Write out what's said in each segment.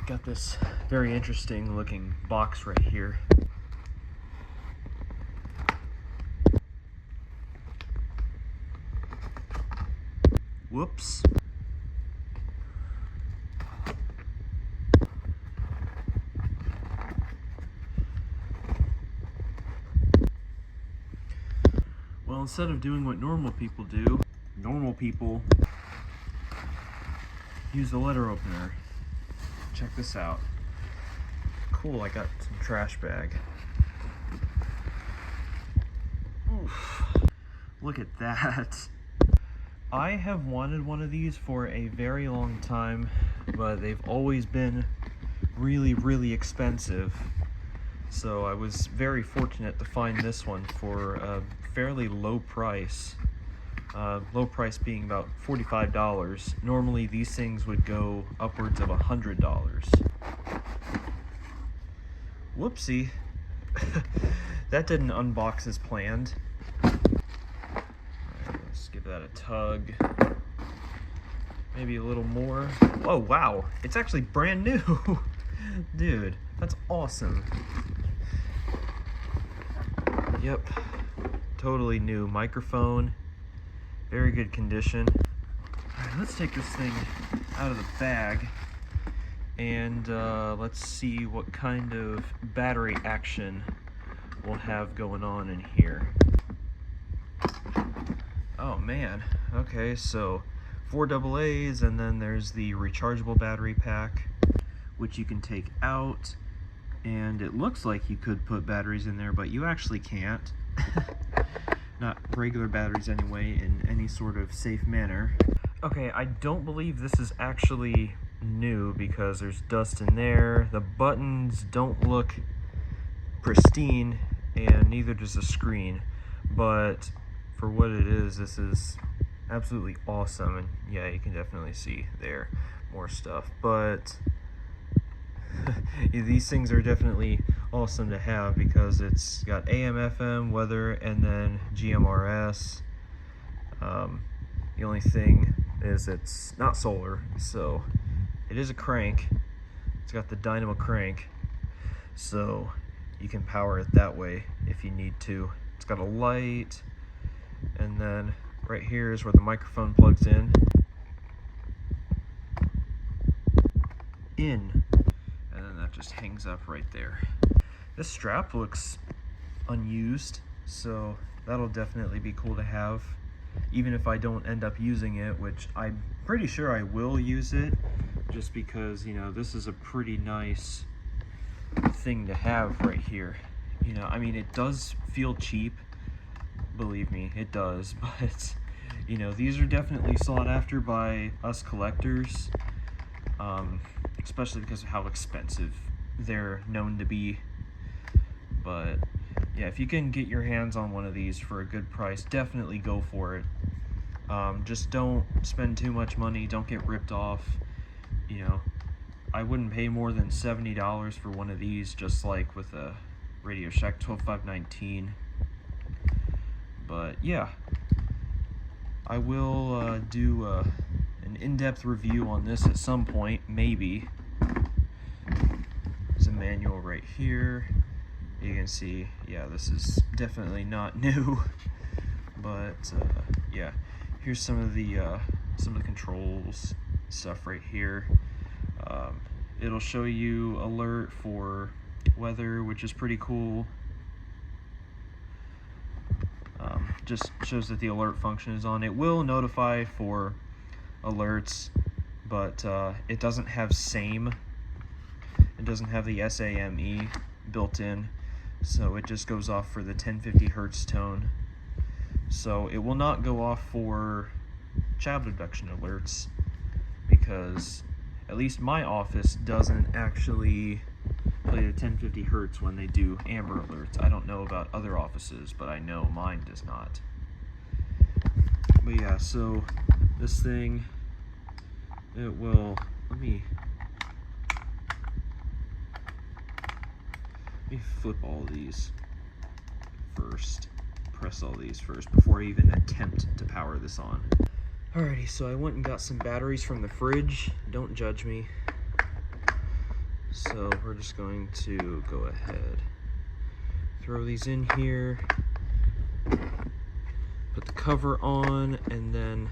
Got this very interesting looking box right here. Whoops. Well, instead of doing what normal people do, normal people use the letter opener. Check this out. Cool, I got some trash bag. Oof. Look at that. I have wanted one of these for a very long time, but they've always been really, really expensive. So I was very fortunate to find this one for a fairly low price. Low price being about $45. Normally these things would go upwards of $100. Whoopsie. That didn't unbox as planned. Let's give that a tug. Maybe a little more. Oh wow, it's actually brand new. Dude, that's awesome. Yep, totally new microphone. Very good condition. Alright, let's take this thing out of the bag and let's see what kind of battery action we'll have going on in here. Oh man, okay, so 4 AA's, and then there's the rechargeable battery pack, which you can take out, and it looks like you could put batteries in there, but you actually can't. Not regular batteries anyway, in any sort of safe manner. Okay, I don't believe this is actually new because there's dust in there. The buttons don't look pristine, and neither does the screen, but for what it is, this is absolutely awesome. And yeah, you can definitely see there more stuff, but these things are definitely awesome to have because it's got AM, FM, weather, and then GMRS. The only thing is it's not solar, so it is a crank. It's got the dynamo crank, so you can power it that way if you need to. It's got a light, and then right here is where the microphone plugs in. And then that just hangs up right there. This strap looks unused, so that'll definitely be cool to have, even if I don't end up using it, which I'm pretty sure I will use it, just because, you know, this is a pretty nice thing to have right here. You know, I mean, it does feel cheap, believe me, it does, but, you know, these are definitely sought after by us collectors, especially because of how expensive they're known to be. But yeah, if you can get your hands on one of these for a good price, definitely go for it. Just don't spend too much money, don't get ripped off. You know, I wouldn't pay more than $70 for one of these, just like with a Radio Shack 12519. But yeah, I will do an in-depth review on this at some point, maybe. There's a manual right here. You can see, yeah, this is definitely not new, but yeah, here's some of the controls stuff right here. It'll show you alert for weather, which is pretty cool. Just shows that the alert function is on. It will notify for alerts, but it doesn't have SAME. It doesn't have the SAME built in, so it just goes off for the 1050 hertz tone. So it will not go off for child abduction alerts, because at least my office doesn't actually play the 1050 hertz when they do Amber Alerts. I don't know about other offices, but I know mine does not. But yeah, so this thing, it will, let me flip all these first, press all these first before I even attempt to power this on. Alrighty, so I went and got some batteries from the fridge. Don't judge me. So we're just going to go ahead, throw these in here, put the cover on, and then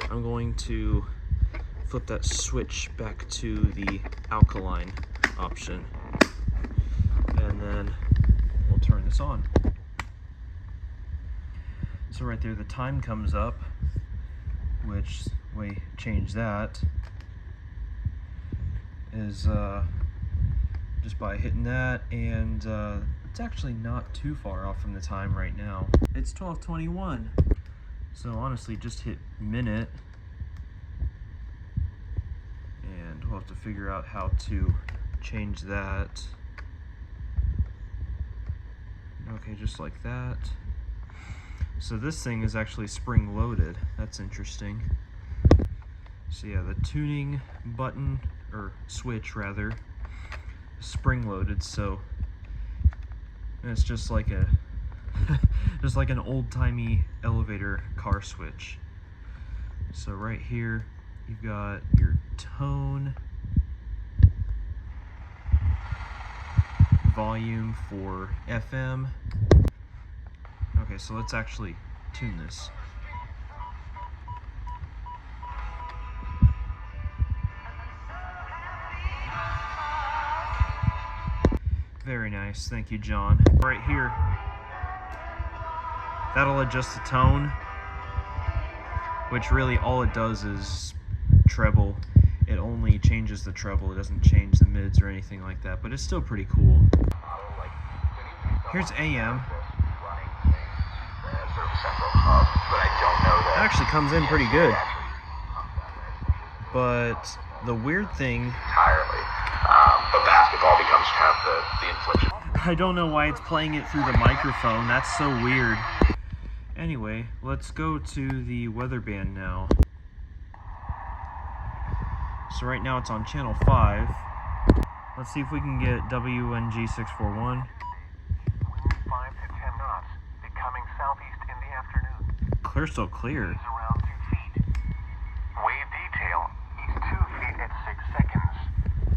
I'm going to flip that switch back to the alkaline option, and then we'll turn this on. So right there the time comes up, which we change that is just by hitting that, and it's actually not too far off from the time right now. It's 12:21. So honestly, just hit minute, and we'll have to figure out how to change that. Okay, just like that. So this thing is actually spring loaded. That's interesting. So yeah, the tuning button, or switch rather, spring loaded, so it's just like a just like an old-timey elevator car switch. So right here you've got your tone, volume for FM. Okay, so let's actually tune this. Very nice, thank you, John. Right here, that'll adjust the tone, which really all it does is treble. It only changes the treble, it doesn't change the mids or anything like that, but it's still pretty cool. Here's AM. It actually comes in pretty good. But the weird thing, but basketball becomes kind of the infliction. I don't know why it's playing it through the microphone. That's so weird. Anyway, let's go to the weather band now. So right now it's on channel 5. Let's see if we can get WNG 641. Winds 5 to 10 knots, becoming southeast in the afternoon. Clear, still clear. Around 2 feet. Wave detail, east 2 feet at 6 seconds.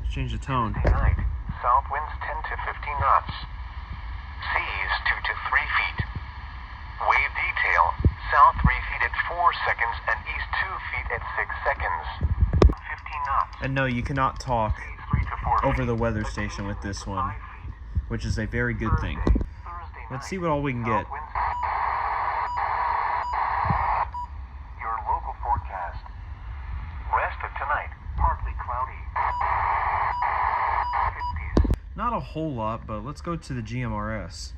Let's change the tone. Tuesday night, south winds 10 to 15 knots. Seas 2 to 3 feet. Wave detail, south 3 feet at 4 seconds and east 2 feet at 6 seconds. 15 knots. And no, you cannot talk Seas 3 to 4 over feet. the weather station with this one, which is a very good thing. Thursday Let's night, see what all we can get. south winds. Your local forecast. Rest of tonight, partly cloudy. 50s. Not a whole lot, but let's go to the GMRS.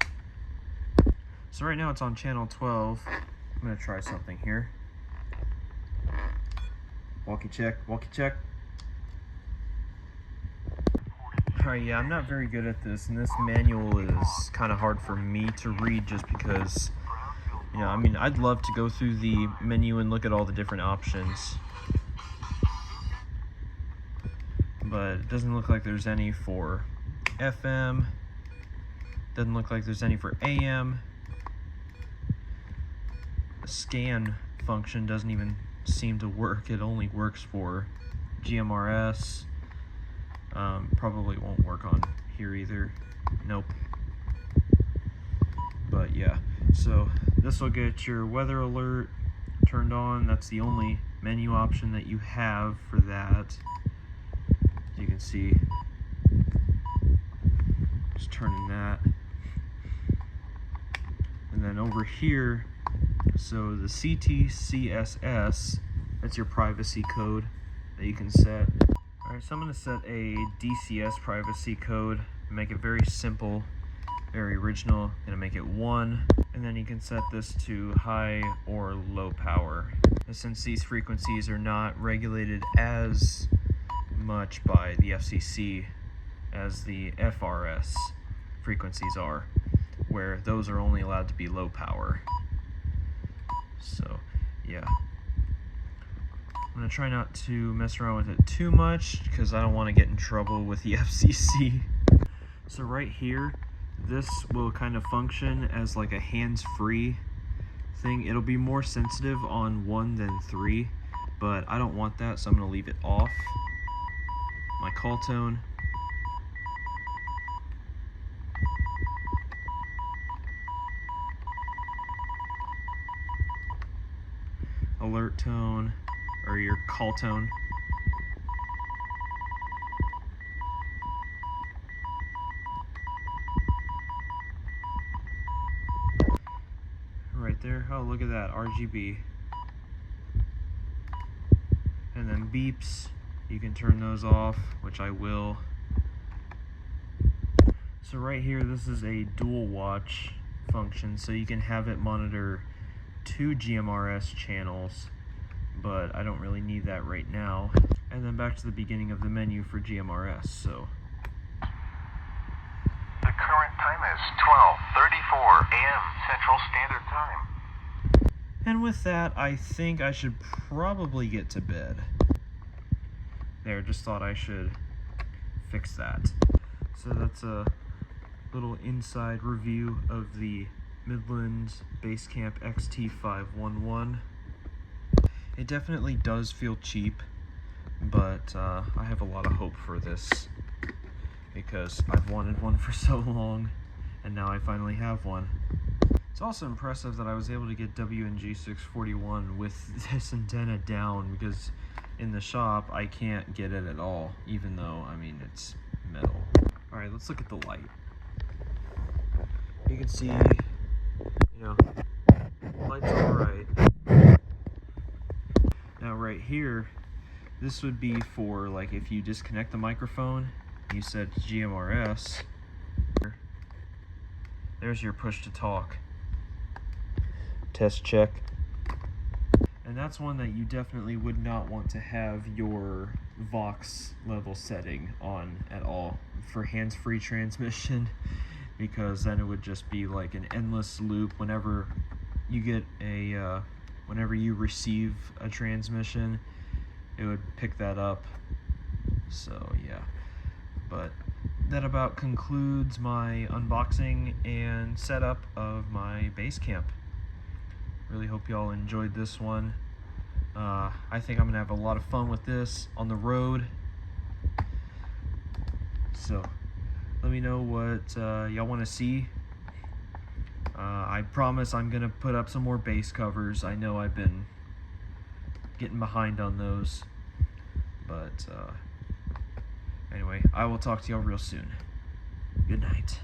So right now it's on channel 12. I'm gonna try something here. Walkie check, walkie check. Alright, yeah, I'm not very good at this, and this manual is kind of hard for me to read just because, you know, I mean, I'd love to go through the menu and look at all the different options, but it doesn't look like there's any for FM, doesn't look like there's any for AM. The scan function doesn't even seem to work. It only works for GMRS. Probably won't work on here either. Nope. But yeah, so this will get your weather alert turned on. That's the only menu option that you have for that. As you can see, just turning that. And then over here, so the CTCSS, that's your privacy code that you can set. Alright, so I'm going to set a DCS privacy code, make it very simple, very original. I'm going to make it 1, and then you can set this to high or low power. And since these frequencies are not regulated as much by the FCC as the FRS frequencies are, where those are only allowed to be low power. So, yeah. I'm going to try not to mess around with it too much because I don't want to get in trouble with the FCC. So right here, this will kind of function as like a hands-free thing. It'll be more sensitive on 1 than 3, but I don't want that, so I'm going to leave it off. My call tone, tone, or your call tone. Right there. Oh, look at that, RGB. And then beeps, you can turn those off, which I will. So right here, this is a dual watch function, so you can have it monitor 2 GMRS channels, but I don't really need that right now. And then back to the beginning of the menu for GMRS. So The current time is 12:34 a.m. Central Standard Time. and with that, I think I should probably get to bed. There, just thought I should fix that. So that's a little inside review of the Midland Basecamp XT511. It definitely does feel cheap, but I have a lot of hope for this because I've wanted one for so long, and now I finally have one. It's also impressive that I was able to get WNG 641 with this antenna down, because in the shop I can't get it at all, even though, I mean, it's metal. Alright, let's look at the light. You can see, you know, light's alright. Now right here, this would be for, like, if you disconnect the microphone, you set GMRS, there's your push to talk. Test check. And that's one that you definitely would not want to have your Vox level setting on at all for hands-free transmission, because then it would just be like an endless loop whenever you get a whenever you receive a transmission, it would pick that up. So yeah, but that about concludes my unboxing and setup of my Basecamp. Really hope y'all enjoyed this one. I think I'm gonna have a lot of fun with this on the road. So let me know what y'all want to see. I promise I'm gonna put up some more bass covers. I know I've been getting behind on those, but anyway, I will talk to y'all real soon. Good night.